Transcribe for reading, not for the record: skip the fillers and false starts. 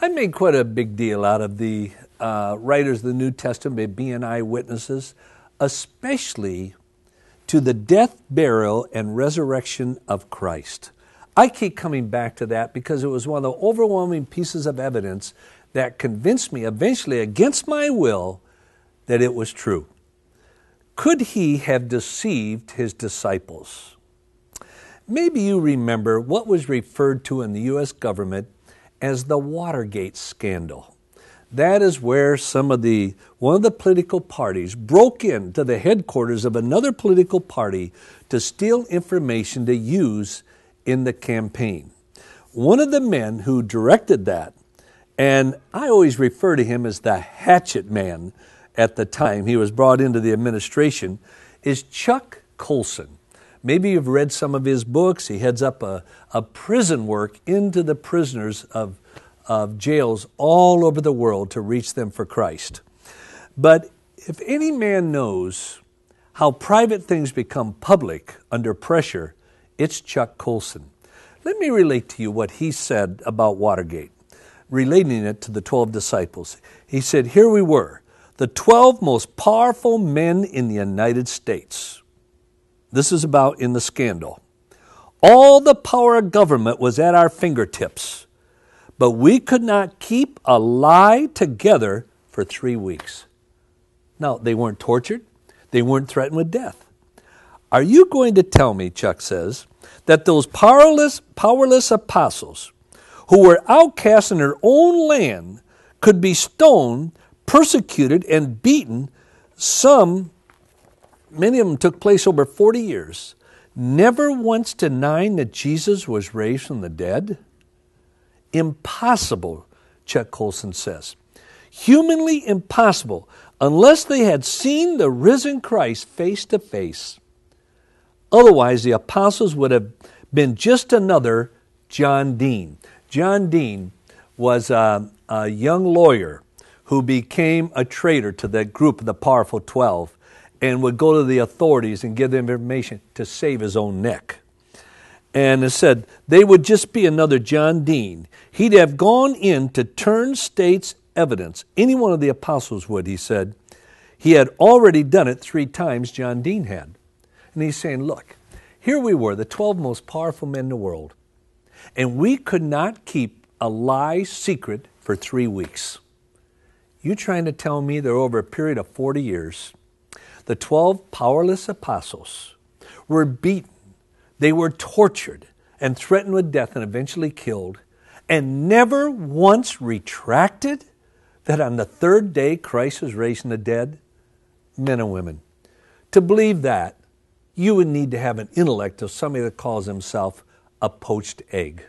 I made quite a big deal out of the writers of the New Testament being eyewitnesses, especially to the death, burial, and resurrection of Christ. I keep coming back to that because it was one of the overwhelming pieces of evidence that convinced me, eventually against my will, that it was true. Could he have deceived his disciples? Maybe you remember what was referred to in the U.S. government as the Watergate scandal. That is where one of the political parties broke into the headquarters of another political party to steal information to use in the campaign. One of the men who directed that, and I always refer to him as the hatchet man at the time he was brought into the administration, is Chuck Colson. Maybe you've read some of his books. He heads up a prison work into the prisoners of jails all over the world to reach them for Christ. But if any man knows how private things become public under pressure, it's Chuck Colson. Let me relate to you what he said about Watergate, relating it to the 12 disciples. He said, here we were, the 12 most powerful men in the United States. This is about in the scandal. All the power of government was at our fingertips, but we could not keep a lie together for 3 weeks. Now, they weren't tortured. They weren't threatened with death. Are you going to tell me, Chuck says, that those powerless apostles who were outcasts in their own land could be stoned, persecuted, and beaten? Many of them took place over 40 years, never once denying that Jesus was raised from the dead? Impossible, Chuck Colson says. Humanly impossible, unless they had seen the risen Christ face to face. Otherwise, the apostles would have been just another John Dean. John Dean was a young lawyer who became a traitor to that group of the powerful 12 and would go to the authorities and give them information to save his own neck. And it said they would just be another John Dean. He'd have gone in to turn state's evidence. Any one of the apostles would, he said. He had already done it 3 times, John Dean had. And he's saying, look, here we were, the 12 most powerful men in the world, and we could not keep a lie secret for 3 weeks. You trying to tell me that over a period of 40 years, the 12 powerless apostles were beaten, they were tortured and threatened with death and eventually killed, and never once retracted that on the 3rd day Christ was raised from the dead? Men and women, to believe that, you would need to have an intellect of somebody that calls himself a poached egg.